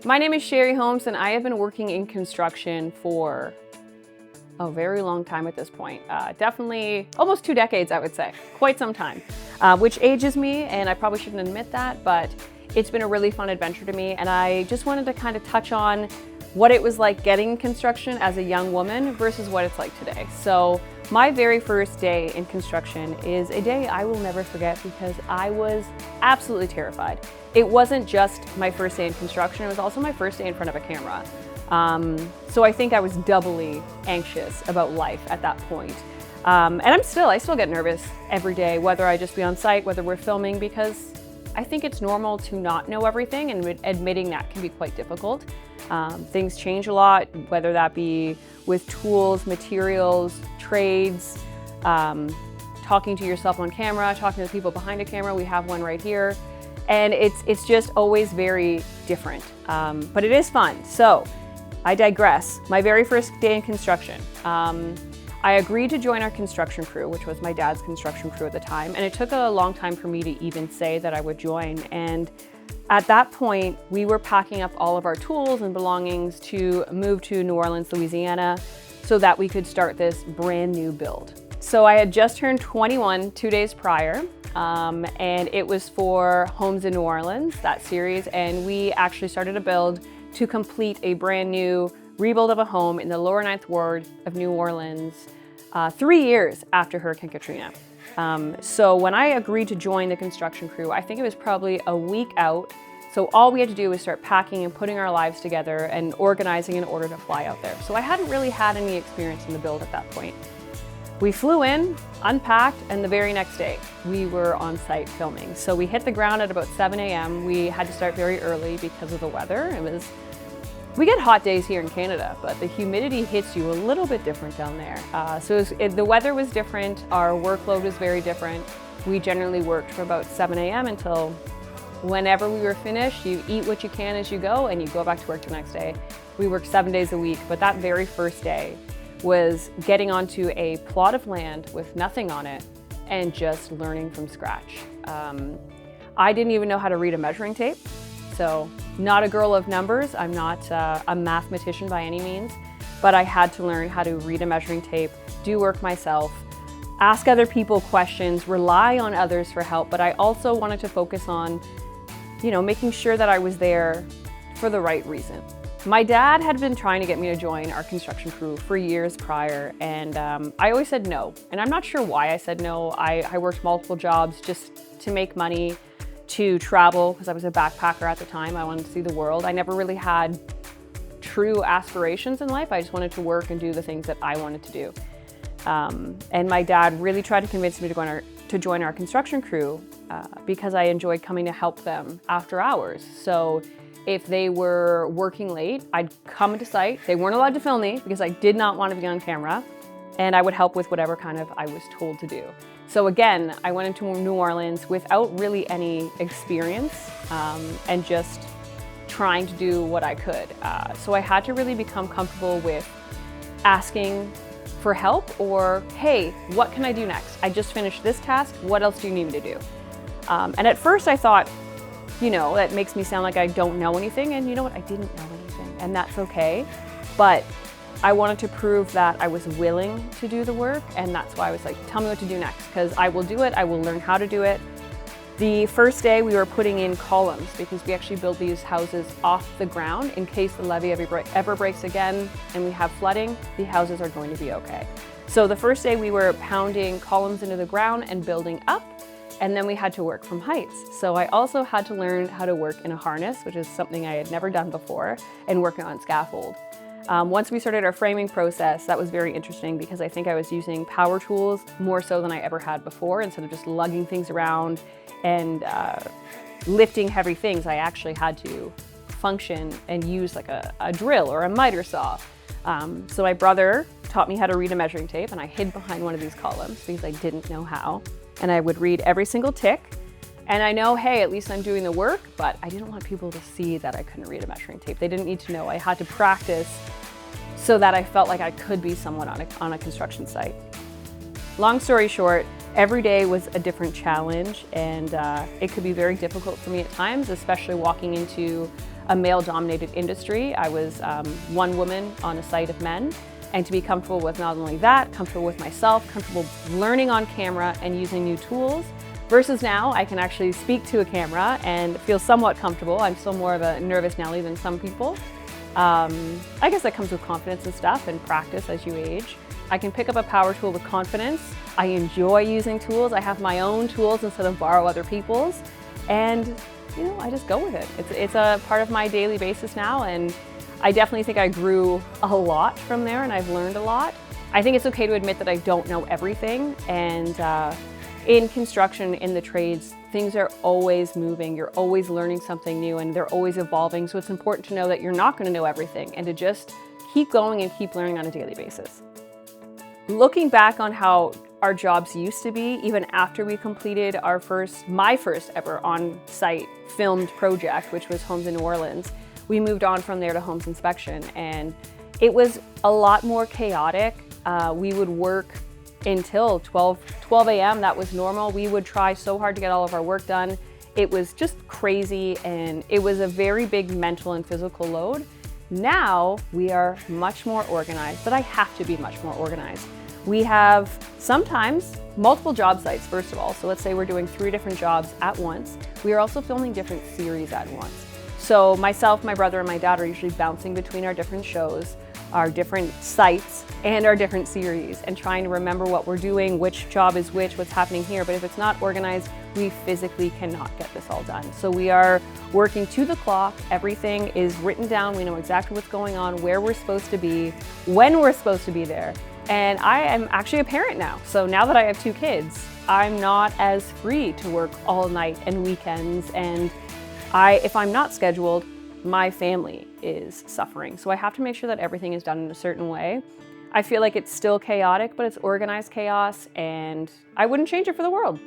My name is Sherry Holmes, and I have been working in construction for a very long time at this point. Definitely almost 2 decades, I would say. Quite some time, which ages me, and I probably shouldn't admit that, but it's been a really fun adventure to me, and I just wanted to kind of touch on what it was like getting construction as a young woman versus what it's like today. So my very first day in construction is a day I will never forget because I was absolutely terrified. It wasn't just my first day in construction, it was also my first day in front of a camera. So I think I was doubly anxious about life at that point. And I still get nervous every day, whether I just be on site, whether we're filming, because I think it's normal to not know everything, and admitting that can be quite difficult. Things change a lot, whether that be with tools, materials, trades, talking to yourself on camera, talking to the people behind a camera. We have one right here. And it's just always very different, but it is fun. So I digress. My very first day in construction, I agreed to join our construction crew, which was my dad's construction crew at the time. And it took a long time for me to even say that I would join. And at that point, we were packing up all of our tools and belongings to move to New Orleans, Louisiana, so that we could start this brand new build. So I had just turned 21 2 days prior, and it was for Homes in New Orleans, that series, and we actually started a build to complete a brand new rebuild of a home in the lower 9th Ward of New Orleans, 3 years after Hurricane Katrina. So when I agreed to join the construction crew, I think it was probably a week out. So all we had to do was start packing and putting our lives together and organizing in order to fly out there. So I hadn't really had any experience in the build at that point. We flew in, unpacked, and the very next day we were on site filming. So we hit the ground at about 7 a.m. We had to start very early because of the weather. We get hot days here in Canada, but the humidity hits you a little bit different down there. The weather was different, our workload was very different. We generally worked from about 7 a.m. until whenever we were finished. You eat what you can as you go, and you go back to work the next day. We worked 7 days a week, but that very first day was getting onto a plot of land with nothing on it and just learning from scratch. I didn't even know how to read a measuring tape. So not a girl of numbers. I'm not a mathematician by any means, but I had to learn how to read a measuring tape, do work myself, ask other people questions, rely on others for help. But I also wanted to focus on, making sure that I was there for the right reason. My dad had been trying to get me to join our construction crew for years prior, and I always said no. And I'm not sure why I said no. I worked multiple jobs just to make money, to travel, because I was a backpacker at the time. I wanted to see the world. I never really had true aspirations in life. I just wanted to work and do the things that I wanted to do. And my dad really tried to convince me to join our construction crew because I enjoyed coming to help them after hours. So if they were working late, I'd come into site. They weren't allowed to film me because I did not want to be on camera, and I would help with whatever kind of I was told to do. So again, I went into New Orleans without really any experience and just trying to do what I could. So I had to really become comfortable with asking for help, or, hey, what can I do next? I just finished this task. What else do you need me to do? And at first I thought, that makes me sound like I don't know anything. And you know what? I didn't know anything, and that's okay. But I wanted to prove that I was willing to do the work, and that's why I was like, tell me what to do next, because I will do it. I will learn how to do it. The first day we were putting in columns because we actually built these houses off the ground in case the levee ever breaks again and we have flooding, the houses are going to be okay. So the first day we were pounding columns into the ground and building up, and then we had to work from heights. So I also had to learn how to work in a harness, which is something I had never done before, and working on scaffold. Once we started our framing process, that was very interesting because I think I was using power tools more so than I ever had before. Instead of just lugging things around and lifting heavy things, I actually had to function and use like a drill or a miter saw. So my brother taught me how to read a measuring tape, and I hid behind one of these columns because I didn't know how. And I would read every single tick. And I know, hey, at least I'm doing the work, but I didn't want people to see that I couldn't read a measuring tape. They didn't need to know. I had to practice so that I felt like I could be someone on a construction site. Long story short, every day was a different challenge, and it could be very difficult for me at times, especially walking into a male-dominated industry. I was one woman on a site of men. And to be comfortable with not only that, comfortable with myself, comfortable learning on camera and using new tools, versus now I can actually speak to a camera and feel somewhat comfortable. I'm still more of a nervous Nelly than some people. I guess that comes with confidence and stuff and practice as you age. I can pick up a power tool with confidence. I enjoy using tools. I have my own tools instead of borrow other people's. And I just go with it. It's a part of my daily basis now, and I definitely think I grew a lot from there, and I've learned a lot. I think it's okay to admit that I don't know everything, and in construction, in the trades, things are always moving. You're always learning something new, and they're always evolving, so it's important to know that you're not going to know everything and to just keep going and keep learning on a daily basis. Looking back on how our jobs used to be, even after we completed my first ever on-site filmed project, which was Holmes in New Orleans, we moved on from there to Holmes inspection, and it was a lot more chaotic. We would work until 12 a.m. That was normal. We would try so hard to get all of our work done. It was just crazy, and it was a very big mental and physical load. Now we are much more organized, but I have to be much more organized. We have sometimes multiple job sites, first of all. So let's say we're doing 3 different jobs at once. We are also filming different series at once. So myself, my brother, and my dad are usually bouncing between our different shows, our different sites, and our different series, and trying to remember what we're doing, which job is which, what's happening here. But if it's not organized, we physically cannot get this all done. So we are working to the clock. Everything is written down. We know exactly what's going on, where we're supposed to be, when we're supposed to be there. And I am actually a parent now. So now that I have 2 kids, I'm not as free to work all night and weekends. And if I'm not scheduled, my family is suffering. So I have to make sure that everything is done in a certain way. I feel like it's still chaotic, but it's organized chaos, and I wouldn't change it for the world.